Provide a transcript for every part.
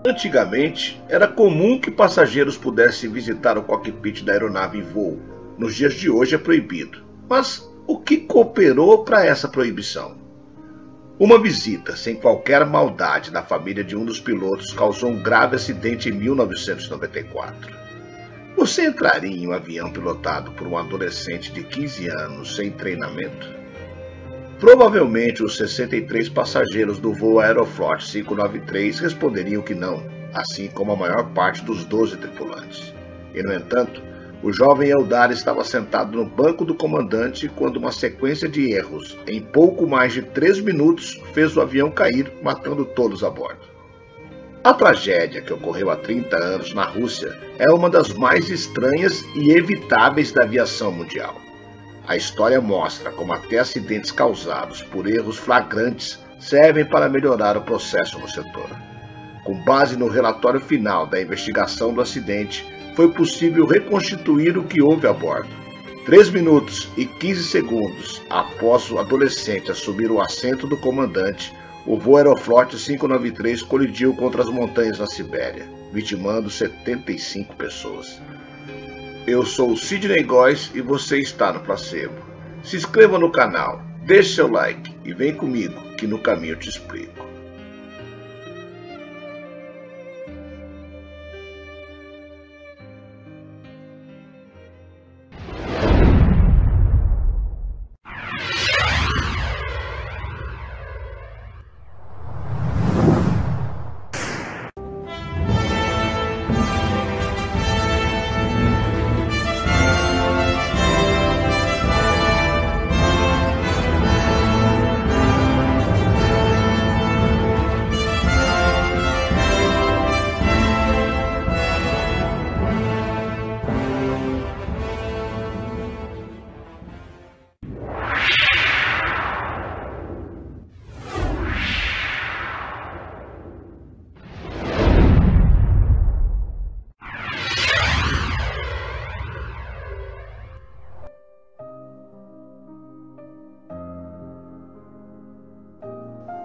Antigamente, era comum que passageiros pudessem visitar o cockpit da aeronave em voo. Nos dias de hoje é proibido. Mas o que cooperou para essa proibição? Uma visita sem qualquer maldade da família de um dos pilotos causou um grave acidente em 1994. Você entraria em um avião pilotado por um adolescente de 15 anos sem treinamento? Provavelmente os 63 passageiros do voo Aeroflot 593 responderiam que não, assim como a maior parte dos 12 tripulantes. E, no entanto, o jovem Eldar estava sentado no banco do comandante quando uma sequência de erros, em pouco mais de 3 minutos, fez o avião cair, matando todos a bordo. A tragédia que ocorreu há 30 anos na Rússia é uma das mais estranhas e evitáveis da aviação mundial. A história mostra como até acidentes causados por erros flagrantes servem para melhorar o processo no setor. Com base no relatório final da investigação do acidente, foi possível reconstituir o que houve a bordo. 3 minutos e 15 segundos após o adolescente assumir o assento do comandante, o voo Aeroflot 593 colidiu contra as montanhas na Sibéria, vitimando 75 pessoas. Eu sou o Sidney Góes e você está no Placebo. Se inscreva no canal, deixe seu like e vem comigo que no caminho eu te explico.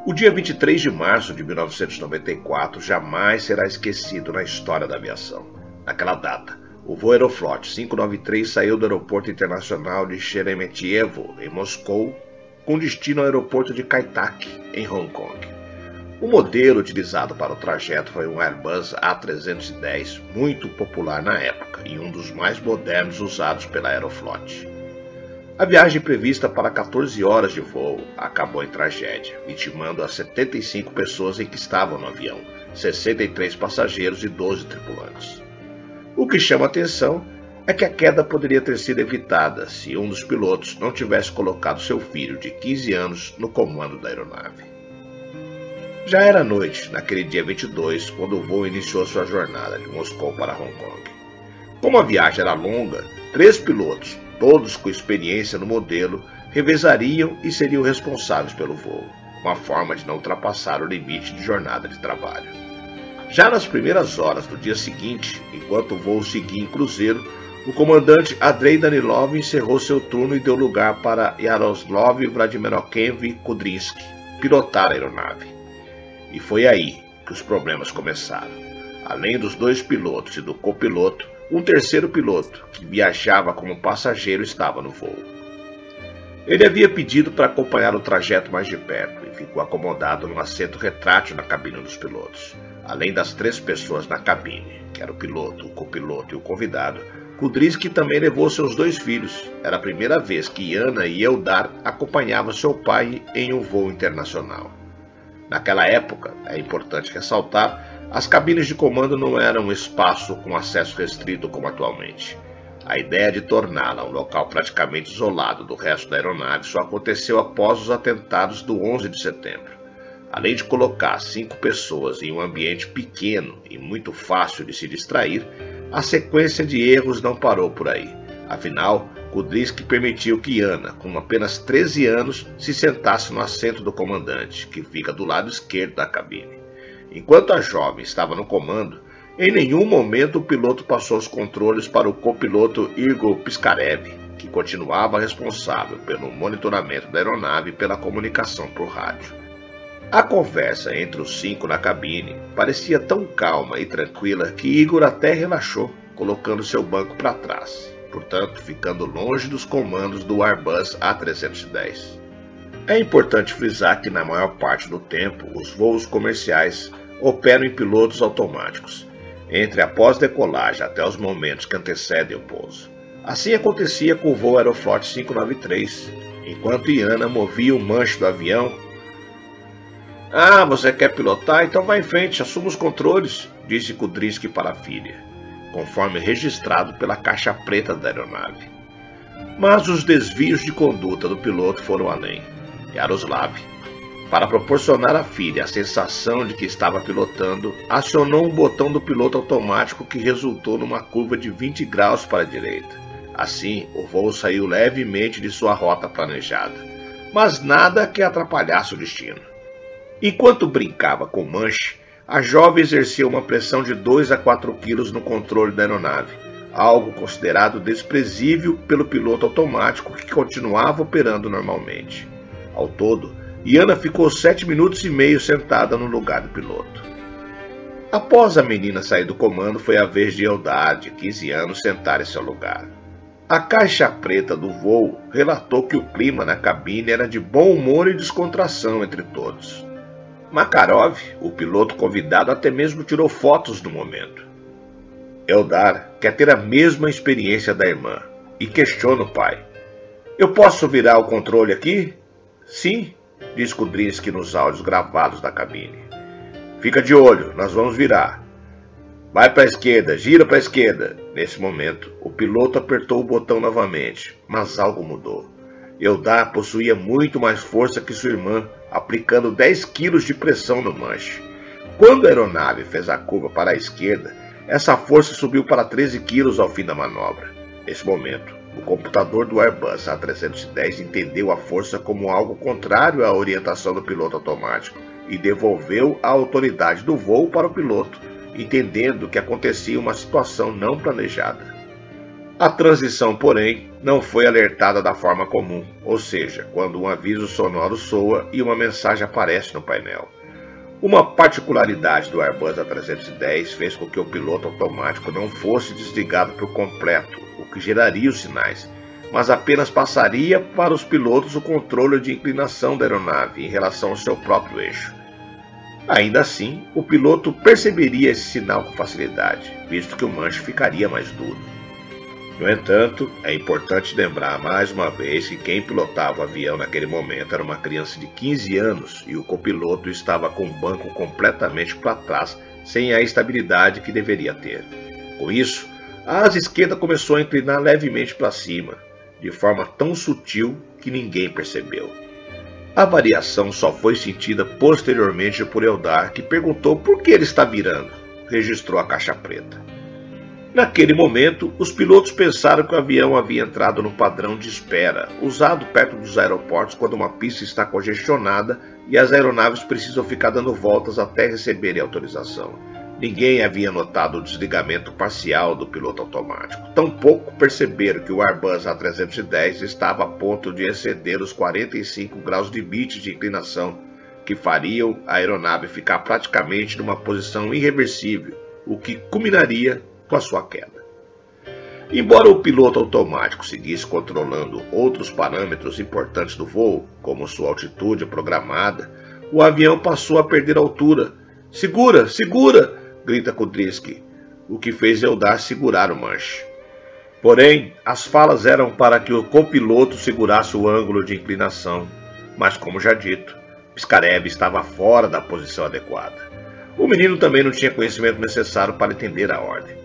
O dia 23 de março de 1994 jamais será esquecido na história da aviação. Naquela data, o voo Aeroflot 593 saiu do Aeroporto Internacional de Sheremetyevo, em Moscou, com destino ao aeroporto de Kai Tak, em Hong Kong. O modelo utilizado para o trajeto foi um Airbus A310, muito popular na época e um dos mais modernos usados pela Aeroflot. A viagem prevista para 14 horas de voo acabou em tragédia, vitimando as 75 pessoas em que estavam no avião, 63 passageiros e 12 tripulantes. O que chama atenção é que a queda poderia ter sido evitada se um dos pilotos não tivesse colocado seu filho de 15 anos no comando da aeronave. Já era noite, naquele dia 22, quando o voo iniciou sua jornada de Moscou para Hong Kong. Como a viagem era longa, 3 pilotos, todos com experiência no modelo, revezariam e seriam responsáveis pelo voo, uma forma de não ultrapassar o limite de jornada de trabalho. Já nas primeiras horas do dia seguinte, enquanto o voo seguia em cruzeiro, o comandante Andrei Danilov encerrou seu turno e deu lugar para Yaroslav Vladimirovich Kudrinsky pilotar a aeronave. E foi aí que os problemas começaram. Além dos 2 pilotos e do copiloto, um terceiro piloto, que viajava como passageiro, estava no voo. Ele havia pedido para acompanhar o trajeto mais de perto e ficou acomodado num assento retrátil na cabine dos pilotos. Além das 3 pessoas na cabine, que era o piloto, o copiloto e o convidado, Kudrinsky também levou seus 2 filhos. Era a primeira vez que Yana e Eldar acompanhavam seu pai em um voo internacional. Naquela época, é importante ressaltar, as cabines de comando não eram um espaço com acesso restrito como atualmente. A ideia de torná-la um local praticamente isolado do resto da aeronave só aconteceu após os atentados do 11 de setembro. Além de colocar 5 pessoas em um ambiente pequeno e muito fácil de se distrair, a sequência de erros não parou por aí. Afinal, Kudrinsky permitiu que Yana, com apenas 13 anos, se sentasse no assento do comandante, que fica do lado esquerdo da cabine. Enquanto a jovem estava no comando, em nenhum momento o piloto passou os controles para o copiloto Igor Piskarev, que continuava responsável pelo monitoramento da aeronave e pela comunicação por rádio. A conversa entre os 5 na cabine parecia tão calma e tranquila que Igor até relaxou, colocando seu banco para trás, portanto ficando longe dos comandos do Airbus A310. É importante frisar que na maior parte do tempo os voos comerciais operam em pilotos automáticos, entre a pós-decolagem até os momentos que antecedem o pouso. Assim acontecia com o voo Aeroflot 593, enquanto Yana movia o manche do avião. "Ah, você quer pilotar? Então vá em frente, assuma os controles", disse Kudryavtsky para a filha, conforme registrado pela caixa preta da aeronave. Mas os desvios de conduta do piloto foram além. Yaroslav, para proporcionar à filha a sensação de que estava pilotando, acionou um botão do piloto automático que resultou numa curva de 20 graus para a direita. Assim, o voo saiu levemente de sua rota planejada, mas nada que atrapalhasse o destino. Enquanto brincava com o manche, a jovem exercia uma pressão de 2 a 4 quilos no controle da aeronave, algo considerado desprezível pelo piloto automático que continuava operando normalmente. Ao todo, Yana ficou 7 minutos e meio sentada no lugar do piloto. Após a menina sair do comando, foi a vez de Eldar, de 15 anos, sentar em seu lugar. A caixa preta do voo relatou que o clima na cabine era de bom humor e descontração entre todos. Makarov, o piloto convidado, até mesmo tirou fotos do momento. Eldar quer ter a mesma experiência da irmã e questiona o pai. "Eu posso virar o controle aqui?" "Sim", diz Kudryavtsky nos áudios gravados da cabine. "Fica de olho, nós vamos virar. Vai para a esquerda, gira para a esquerda." Nesse momento, o piloto apertou o botão novamente, mas algo mudou. Eldar possuía muito mais força que sua irmã, aplicando 10 quilos de pressão no manche. Quando a aeronave fez a curva para a esquerda, essa força subiu para 13 quilos ao fim da manobra. Nesse momento, o computador do Airbus A310 entendeu a força como algo contrário à orientação do piloto automático e devolveu a autoridade do voo para o piloto, entendendo que acontecia uma situação não planejada. A transição, porém, não foi alertada da forma comum, ou seja, quando um aviso sonoro soa e uma mensagem aparece no painel. Uma particularidade do Airbus A310 fez com que o piloto automático não fosse desligado por completo, o que geraria os sinais, mas apenas passaria para os pilotos o controle de inclinação da aeronave em relação ao seu próprio eixo. Ainda assim, o piloto perceberia esse sinal com facilidade, visto que o manche ficaria mais duro. No entanto, é importante lembrar mais uma vez que quem pilotava o avião naquele momento era uma criança de 15 anos e o copiloto estava com o banco completamente para trás, sem a estabilidade que deveria ter. Com isso, a asa esquerda começou a inclinar levemente para cima, de forma tão sutil que ninguém percebeu. A variação só foi sentida posteriormente por Eldar, que perguntou por que ele está virando. Registrou a caixa preta. Naquele momento, os pilotos pensaram que o avião havia entrado no padrão de espera, usado perto dos aeroportos quando uma pista está congestionada e as aeronaves precisam ficar dando voltas até receberem autorização. Ninguém havia notado o desligamento parcial do piloto automático. Tampouco perceberam que o Airbus A310 estava a ponto de exceder os 45 graus limite de inclinação, que fariam a aeronave ficar praticamente numa posição irreversível, o que culminaria com a sua queda. Embora o piloto automático seguisse controlando outros parâmetros importantes do voo, como sua altitude programada, o avião passou a perder altura. "Segura, segura!" grita Kudryavtsky, o que fez Eldar segurar o manche. Porém, as falas eram para que o copiloto segurasse o ângulo de inclinação, mas como já dito, Piskarev estava fora da posição adequada. O menino também não tinha conhecimento necessário para entender a ordem.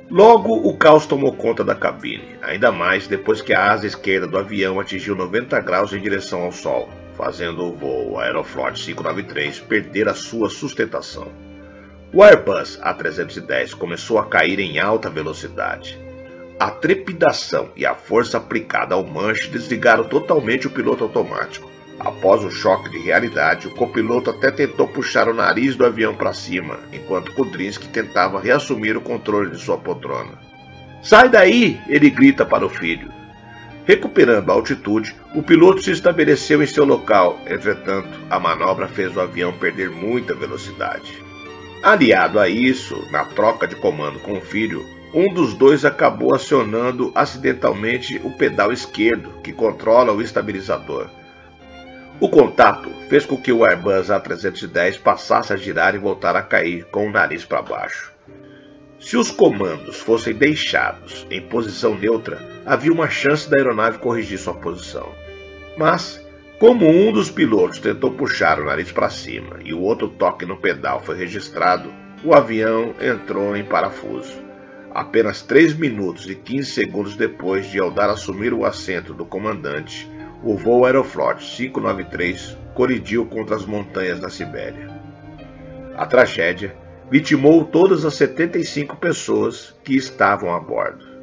Logo, o caos tomou conta da cabine, ainda mais depois que a asa esquerda do avião atingiu 90 graus em direção ao sol, fazendo o voo Aeroflot 593 perder a sua sustentação. O Airbus A310 começou a cair em alta velocidade. A trepidação e a força aplicada ao manche desligaram totalmente o piloto automático. Após o choque de realidade, o copiloto até tentou puxar o nariz do avião para cima, enquanto Kudryavtsky tentava reassumir o controle de sua poltrona. "Sai daí!" ele grita para o filho. Recuperando a altitude, o piloto se estabeleceu em seu local. Entretanto, a manobra fez o avião perder muita velocidade. Aliado a isso, na troca de comando com o filho, um dos dois acabou acionando acidentalmente o pedal esquerdo, que controla o estabilizador. O contato fez com que o Airbus A310 passasse a girar e voltar a cair com o nariz para baixo. Se os comandos fossem deixados em posição neutra, havia uma chance da aeronave corrigir sua posição. Mas, como um dos pilotos tentou puxar o nariz para cima e o outro toque no pedal foi registrado, o avião entrou em parafuso. Apenas 3 minutos e 15 segundos depois de Eldar assumir o assento do comandante, o voo Aeroflot 593 colidiu contra as montanhas da Sibéria. A tragédia vitimou todas as 75 pessoas que estavam a bordo.